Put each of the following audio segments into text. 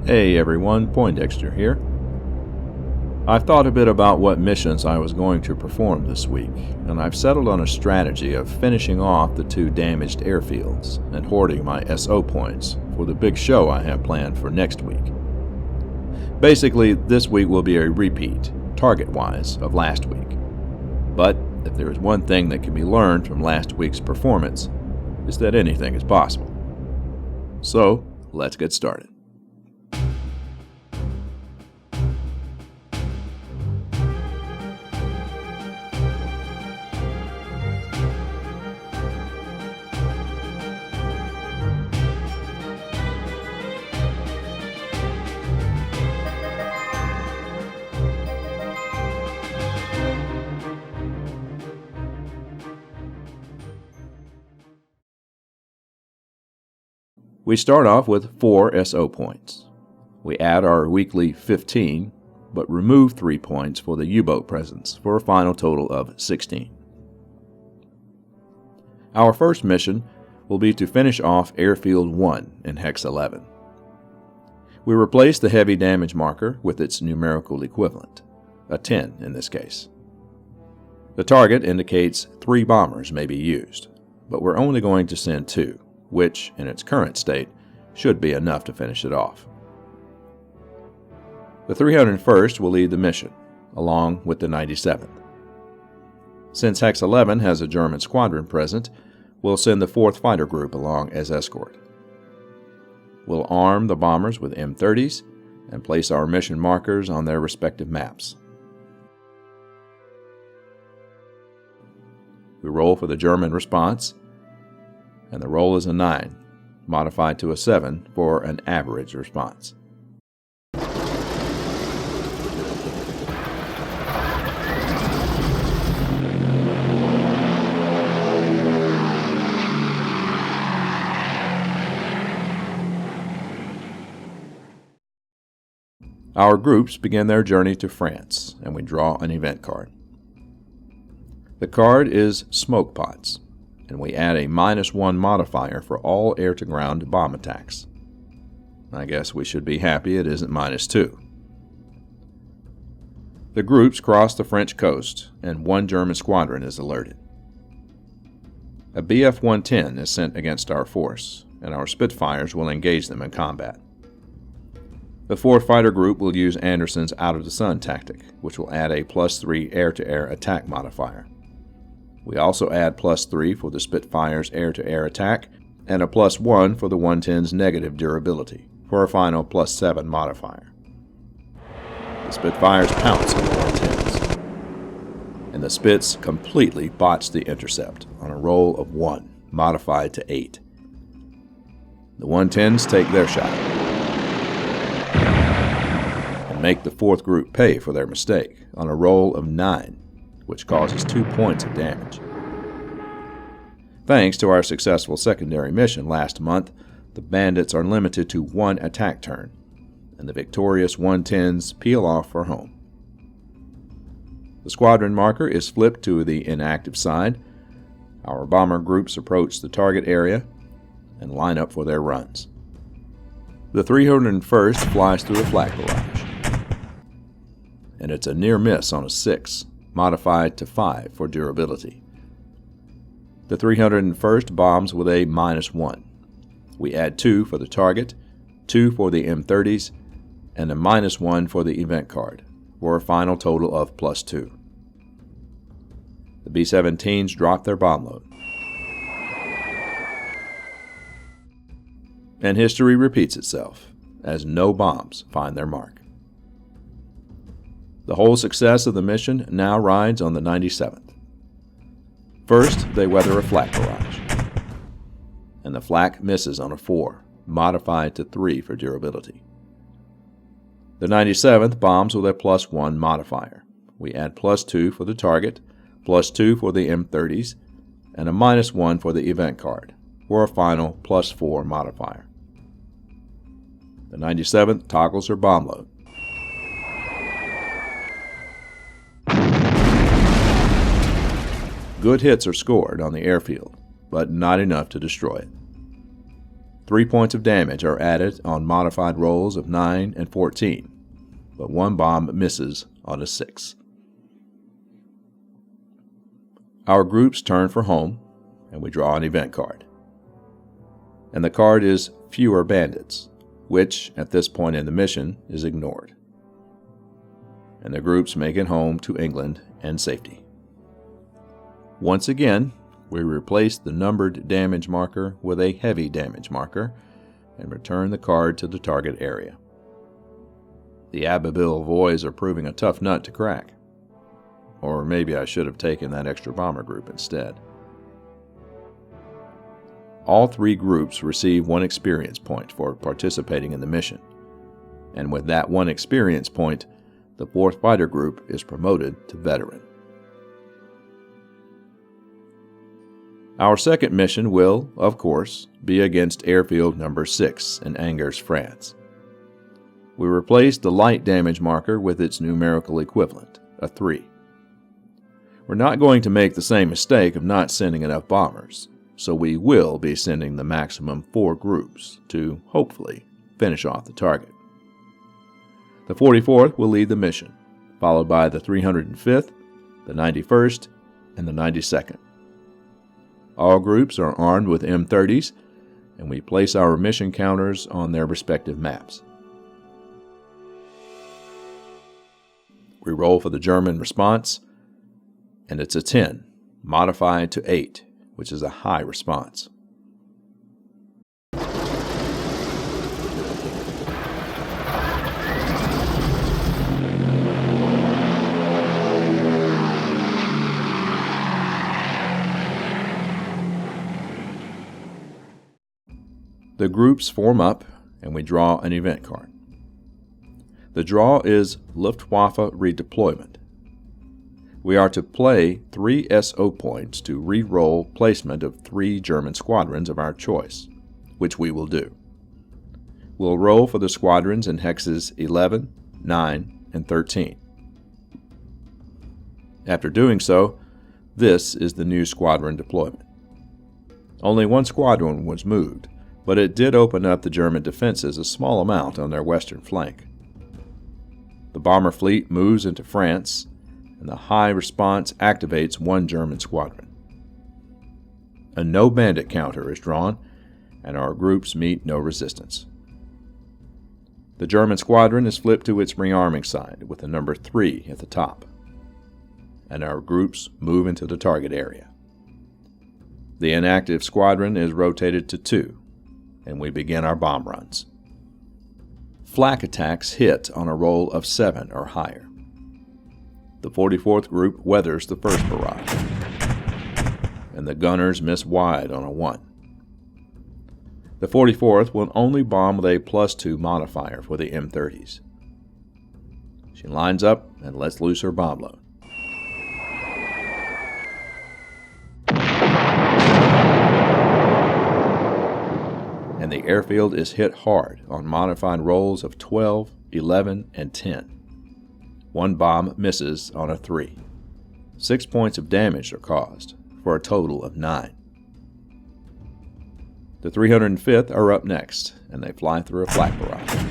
Hey everyone, Poindexter here. I've thought a bit about what missions I was going to perform this week, and I've settled on a strategy of finishing off the 2 damaged airfields and hoarding my SO points for the big show I have planned for next week. Basically, this week will be a repeat, target-wise, of last week. But if there is one thing that can be learned from last week's performance, it's that anything is possible. So, let's get started. We start off with 4 SO points. We add our weekly 15, but remove 3 points for the U-boat presence for a final total of 16. Our first mission will be to finish off Airfield 1 in Hex 11. We replace the heavy damage marker with its numerical equivalent, a 10 in this case. The target indicates 3 bombers may be used, but we're only going to send 2. Which, in its current state, should be enough to finish it off. The 301st will lead the mission, along with the 97th. Since Hex 11 has a German squadron present, we'll send the 4th Fighter Group along as escort. We'll arm the bombers with M30s and place our mission markers on their respective maps. We roll for the German response, and the roll is a 9, modified to a 7 for an average response. Our groups begin their journey to France, and we draw an event card. The card is Smoke Pots, and we add a -1 modifier for all air-to-ground bomb attacks. I guess we should be happy it isn't -2. The groups cross the French coast, and 1 German squadron is alerted. A Bf-110 is sent against our force, and our Spitfires will engage them in combat. The 4th Fighter Group will use Anderson's out-of-the-sun tactic, which will add a +3 air-to-air attack modifier. We also add +3 for the Spitfire's air-to-air attack and a +1 for the 110's negative durability for a final +7 modifier. The Spitfires pounce on the 110s, and the Spits completely botch the intercept on a roll of 1, modified to 8. The 110s take their shot and make the 4th Group pay for their mistake on a roll of 9, which causes 2 points of damage. Thanks to our successful secondary mission last month, the bandits are limited to 1 attack turn, and the victorious 110s peel off for home. The squadron marker is flipped to the inactive side. Our bomber groups approach the target area and line up for their runs. The 301st flies through a flak barrage, and it's a near miss on a 6, modified to 5 for durability. The 301st bombs with a -1. We add 2 for the target, 2 for the M30s, and a -1 for the event card, for a final total of +2. The B-17s drop their bomb load. And history repeats itself, as no bombs find their mark. The whole success of the mission now rides on the 97th. First, they weather a flak barrage, and the flak misses on a 4, modified to 3 for durability. The 97th bombs with a +1 modifier. We add +2 for the target, +2 for the M30s, and a -1 for the event card, for a final +4 modifier. The 97th toggles her bomb load. Good hits are scored on the airfield, but not enough to destroy it. 3 points of damage are added on modified rolls of 9 and 14, but one bomb misses on a 6. Our groups turn for home, and we draw an event card. And the card is Fewer Bandits, which, at this point in the mission, is ignored. And the groups make it home to England and safety. Once again, we replace the numbered damage marker with a heavy damage marker and return the card to the target area. The Abbeville boys are proving a tough nut to crack. Or maybe I should have taken that extra bomber group instead. All 3 groups receive 1 experience point for participating in the mission, and with that 1 experience point, the 4th fighter group is promoted to veteran. Our second mission will, of course, be against Airfield number 6 in Angers, France. We replace the light damage marker with its numerical equivalent, a 3. We're not going to make the same mistake of not sending enough bombers, so we will be sending the maximum 4 groups to, hopefully, finish off the target. The 44th will lead the mission, followed by the 305th, the 91st, and the 92nd. All groups are armed with M30s, and we place our mission counters on their respective maps. We roll for the German response, and it's a 10, modified to 8, which is a high response. The groups form up, and we draw an event card. The draw is Luftwaffe redeployment. We are to play 3 SO points to re-roll placement of 3 German squadrons of our choice, which we will do. We'll roll for the squadrons in hexes 11, 9, and 13. After doing so, this is the new squadron deployment. Only 1 squadron was moved, but it did open up the German defenses a small amount on their western flank. The bomber fleet moves into France, and the high response activates 1 German squadron. A no bandit counter is drawn, and our groups meet no resistance. The German squadron is flipped to its rearming side with the number 3 at the top, and our groups move into the target area. The inactive squadron is rotated to 2, and we begin our bomb runs. Flak attacks hit on a roll of 7 or higher. The 44th group weathers the first barrage, and the gunners miss wide on a 1. The 44th will only bomb with a +2 modifier for the M30s. She lines up and lets loose her bomb load. And the airfield is hit hard on modified rolls of 12, 11, and 10. 1 bomb misses on a 3. 6 points of damage are caused, for a total of 9. The 305th are up next, and they fly through a flak barrage.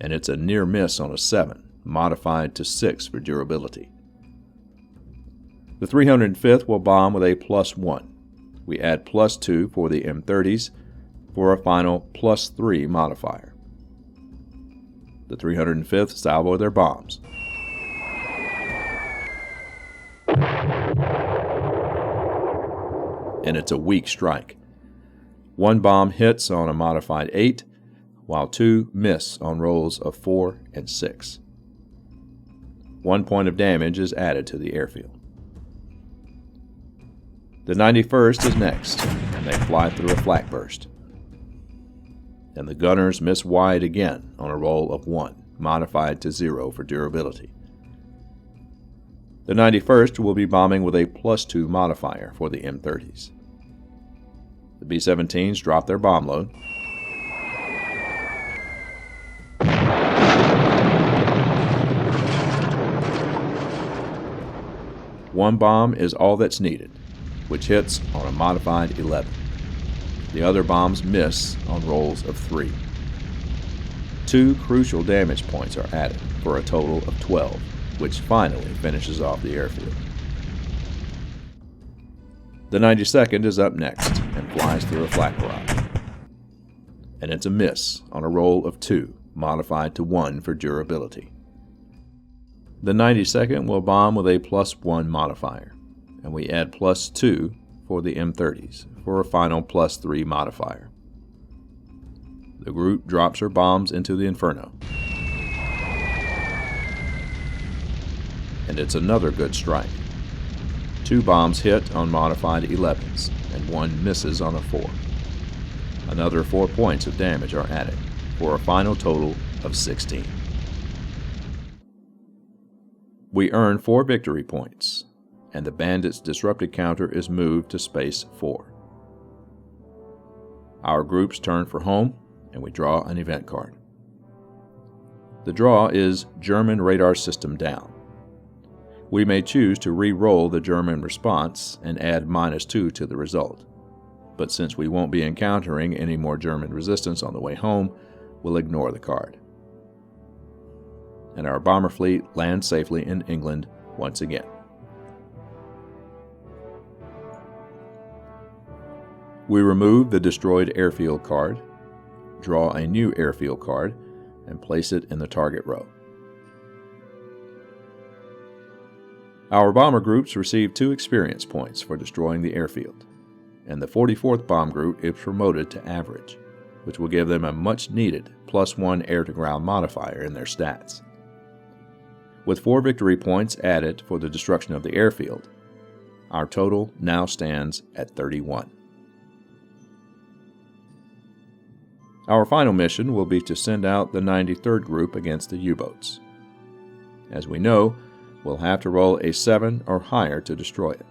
And it's a near miss on a 7, modified to 6 for durability. The 305th will bomb with a +1. We add +2 for the M30s for a final +3 modifier. The 305th salvo their bombs. And it's a weak strike. 1 bomb hits on a modified 8, while 2 miss on rolls of 4 and 6. 1 point of damage is added to the airfield. The 91st is next, and they fly through a flak burst. And the gunners miss wide again on a roll of 1, modified to 0 for durability. The 91st will be bombing with a +2 modifier for the M30s. The B-17s drop their bomb load. One bomb is all that's needed, which hits on a modified 11. The other bombs miss on rolls of 3. 2 crucial damage points are added for a total of 12, which finally finishes off the airfield. The 92nd is up next and flies through a flak barrage. And it's a miss on a roll of 2, modified to 1 for durability. The 92nd will bomb with a +1 modifier, and we add +2 for the M30s for a final +3 modifier. The group drops her bombs into the Inferno. And it's another good strike. 2 bombs hit on modified 11s, and 1 misses on a 4. Another 4 points of damage are added, for a final total of 16. We earn 4 victory points, and the bandits' disrupted counter is moved to space 4. Our groups turn for home, and we draw an event card. The draw is German radar system down. We may choose to re-roll the German response and add -2 to the result, but since we won't be encountering any more German resistance on the way home, we'll ignore the card. And our bomber fleet lands safely in England once again. We remove the destroyed airfield card, draw a new airfield card, and place it in the target row. Our bomber groups receive 2 experience points for destroying the airfield, and the 44th Bomb Group is promoted to average, which will give them a much-needed +1 air-to-ground modifier in their stats. With 4 victory points added for the destruction of the airfield, our total now stands at 31. Our final mission will be to send out the 93rd Group against the U-boats. As we know, we'll have to roll a 7 or higher to destroy it.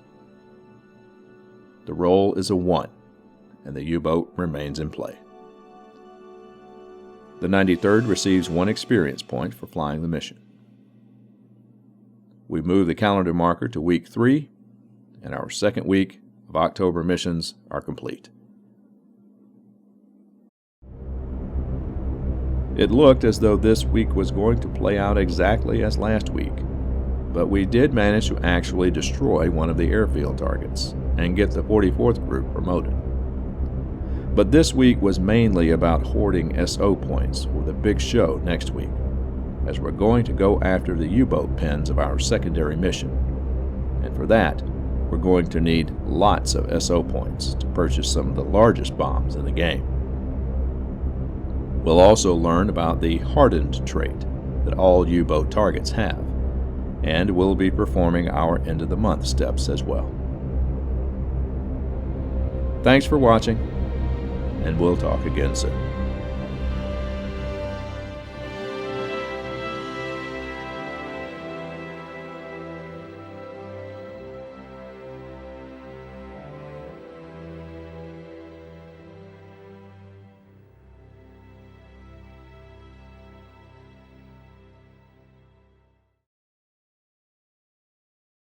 The roll is a 1, and the U-boat remains in play. The 93rd receives 1 experience point for flying the mission. We move the calendar marker to week 3, and our second week of October missions are complete. It looked as though this week was going to play out exactly as last week, but we did manage to actually destroy one of the airfield targets and get the 44th Group promoted. But this week was mainly about hoarding SO points for the big show next week, as we're going to go after the U-boat pens of our secondary mission, and for that, we're going to need lots of SO points to purchase some of the largest bombs in the game. We'll also learn about the hardened trait that all U-boat targets have, and we'll be performing our end-of-the-month steps as well. Thanks for watching, and we'll talk again soon.